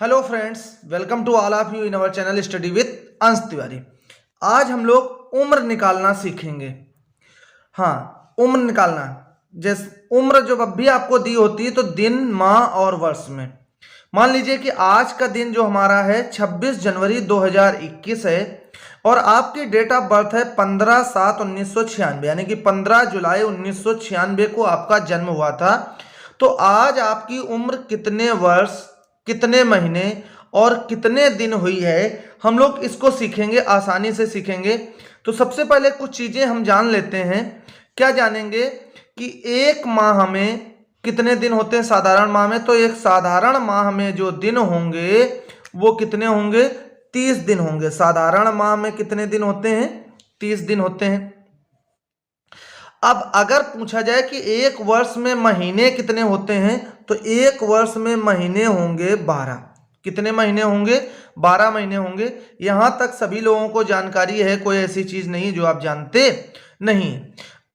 Hello friends, welcome to all of you in our channel study with Ansh Tiwari. आज हम लोग उम्र निकालना सीखेंगे। हाँ, उम्र निकालना। जैसे उम्र जो अब भी आपको दी होती है तो दिन, माह और वर्ष में। मान लीजिए कि आज का दिन जो हमारा है 26 जनवरी 2021 है और आपकी डेट ऑफ बर्थ है 15/7/1996, यानी कि 15 जुलाई 1996 को आपका जन्म हुआ था। तो आज आपकी उम्र कितने वर्ष, कितने महीने और कितने दिन हुई है, हम लोग इसको सीखेंगे, आसानी से सीखेंगे। तो सबसे पहले कुछ चीजें हम जान लेते हैं। क्या जानेंगे कि एक माह में कितने दिन होते हैं साधारण माह में। तो एक साधारण माह में जो दिन होंगे वो कितने होंगे? 30 दिन होंगे। साधारण माह में कितने दिन होते हैं? 30 दिन होते हैं। अब अगर पूछा जाए कि एक वर्ष में महीने कितने होते हैं, तो एक वर्ष में महीने होंगे 12। कितने महीने होंगे? 12 महीने होंगे। यहां तक सभी लोगों को जानकारी है, कोई ऐसी चीज नहीं जो आप जानते नहीं।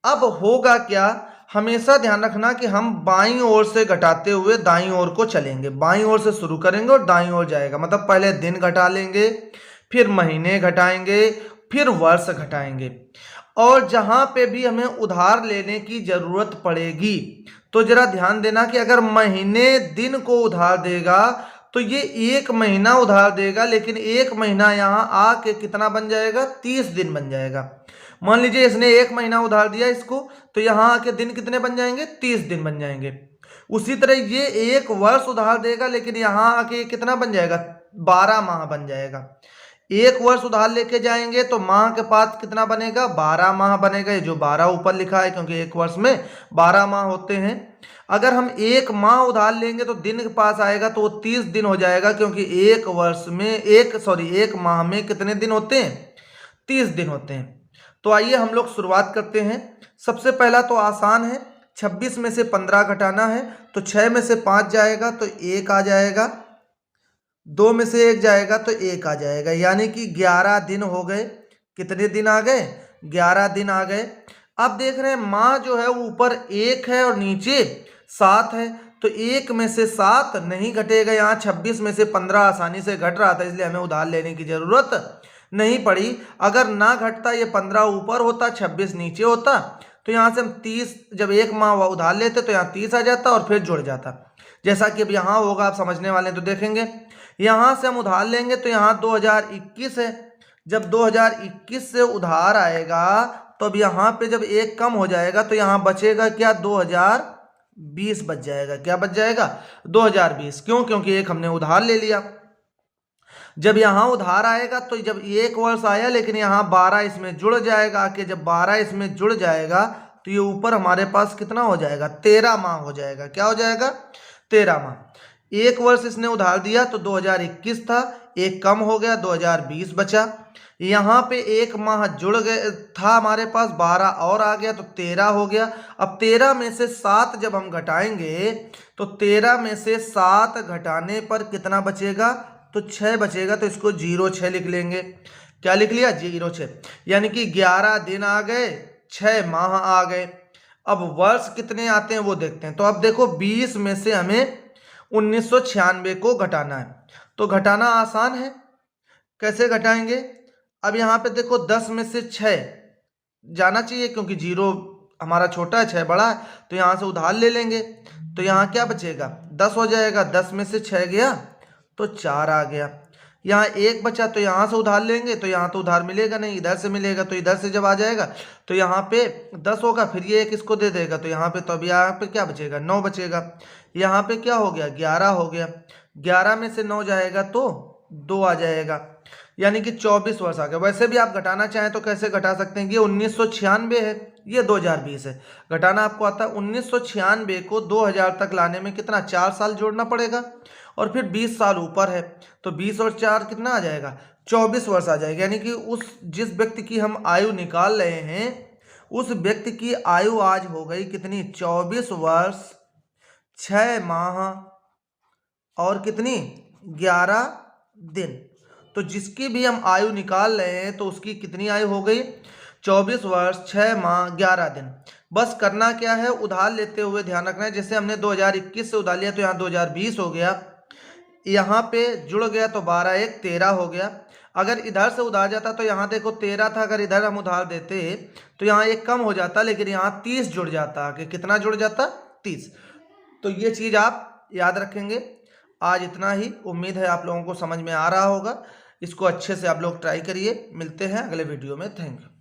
अब होगा क्या, हमेशा ध्यान रखना कि हम बाईं ओर से घटाते हुए दाईं ओर को चलेंगे। बाईं ओर से शुरू करेंगे और दाईं ओर जाएगा, मतलब पहले दिन घटा लेंगे, फिर महीने घटाएंगे, फिर वर्ष घटाएंगे। और जहां पे भी हमें उधार लेने की जरूरत पड़ेगी तो जरा ध्यान देना कि अगर महीने दिन को उधार देगा तो ये एक महीना उधार देगा, लेकिन एक महीना यहां आके कितना बन जाएगा? 30 दिन बन जाएगा। मान लीजिए इसने एक महीना उधार दिया इसको, तो यहां आके दिन कितने बन जाएंगे? 30 दिन बन जाएंगे। उसी तरह ये एक वर्ष उधार देगा, लेकिन यहां आके कितना बन जाएगा? 12 माह बन जाएगा। एक वर्ष उधार लेके जाएंगे तो माह के पास कितना बनेगा? 12 माह बनेगा। ये जो 12 ऊपर लिखा है, क्योंकि एक वर्ष में 12 माह होते हैं। अगर हम एक माह उधार लेंगे तो दिन के पास आएगा तो वो 30 दिन हो जाएगा, क्योंकि एक वर्ष में एक माह में कितने दिन होते हैं? 30 दिन होते हैं। तो आइए हम लोग शुरुआत करते हैं। सबसे पहला तो आसान है, 26 में से 15 घटाना है। तो 6 में से 5 जाएगा तो 1 आ जाएगा, 2 में से 1 जाएगा तो 1 आ जाएगा, यानी कि 11 दिन हो गए। कितने दिन आ गए? 11 दिन आ गए। अब देख रहे हैं माँ जो है ऊपर 1 है और नीचे 7 है, तो 1 में से 7 नहीं घटेगा। यहाँ 26 में से 15 आसानी से घट रहा था, इसलिए हमें उधार लेने की जरूरत नहीं पड़ी। अगर ना घटता, ये 15 ऊपर होता, 26 नीचे होता, तो यहाँ से हम 30, जब एक माह उधार लेते तो यहाँ 30 आ जाता और फिर जुड़ जाता। जैसा कि अब यहाँ होगा, आप समझने वाले तो देखेंगे। यहाँ से हम उधार लेंगे तो यहाँ 2021 है। जब 2021 से उधार आएगा तो अब यहाँ पे जब एक कम हो जाएगा तो यहाँ बचेगा क्या? 2020 बच जाएगा। क्या बच जाएगा? 2020। क्यों? क्योंकि एक हमने उधार ले लिया। जब यहाँ उधार आएगा तो जब एक वर्ष आया, लेकिन यहाँ 12 इसमें जुड़ जाएगा आके, जब 12 इसमें जुड़ जाएगा तो ये ऊपर हमारे पास कितना हो जाएगा? 13 माह हो जाएगा। क्या हो जाएगा? 13 माह। एक वर्ष इसने उधार दिया तो 2021 था, एक कम हो गया, 2020 बचा। यहाँ पे एक माह जुड़ गए था हमारे पास, 12 और आ गया तो 13 हो गया। अब 13 में से 7 जब हम घटाएंगे तो 13 में से 7 घटाने पर कितना बचेगा? तो 6 बचेगा। तो इसको 06 लिख लेंगे। क्या लिख लिया? 06, यानी कि 11 दिन आ गए, 6 माह आ गए। अब वर्ष कितने आते हैं वो देखते हैं। तो अब देखो 20 में से हमें 1996 को घटाना है। तो घटाना आसान है। कैसे घटाएंगे? अब यहाँ पे देखो 10 में से 6 जाना चाहिए, क्योंकि 0 हमारा छोटा है, 6 बड़ा है, तो यहाँ से उधार ले लेंगे। तो यहाँ क्या बचेगा? 10 हो जाएगा। 10 में से 6 गया तो 4 आ गया। यहाँ 1 बचा तो यहाँ से उधार लेंगे, तो यहाँ तो उधार मिलेगा नहीं, इधर से मिलेगा। तो इधर से जब आ जाएगा तो यहाँ पे 10 होगा, फिर ये 1 इसको दे देगा, तो यहाँ पे तो अब यहाँ पे क्या बचेगा? 9 बचेगा। यहाँ पे क्या हो गया? 11 हो गया। 11 में से 9 जाएगा तो 2 आ जाएगा, यानी कि 24 वर्ष आ गया। वैसे भी आप घटाना चाहें तो कैसे घटा सकते हैं? ये 1996 है, ये 2020 है। घटाना आपको आता है। 1996 को 2000 तक लाने में कितना? 4 साल जोड़ना पड़ेगा, और फिर 20 साल ऊपर है तो 20 और 4 कितना आ जाएगा? 24 वर्ष आ जाएगा। यानी कि जिस व्यक्ति की हम आयु निकाल रहे हैं उस व्यक्ति की आयु आज हो गई कितनी? 24 वर्ष 6 माह और कितनी? 11 दिन। तो जिसकी भी हम आयु निकाल रहे हैं तो उसकी कितनी आयु हो गई? 24 वर्ष 6 माह 11 दिन। बस करना क्या है? उधार लेते हुए ध्यान रखना है। जैसे हमने 2021 से उधार लिया तो यहाँ 2020 हो गया। यहाँ पे जुड़ गया तो 12 1 13 हो गया। अगर इधर से उधार जाता तो यहाँ देखो 13 था, अगर इधर हम उधार देते तो यहाँ एक कम हो जाता, लेकिन यहाँ 30 जुड़ जाता। कि कितना जुड़ जाता? 30। तो ये चीज़ आप याद रखेंगे। आज इतना ही, उम्मीद है आप लोगों को समझ में आ रहा होगा। इसको अच्छे से आप लोग ट्राई करिए। मिलते हैं अगले वीडियो में। Thank you.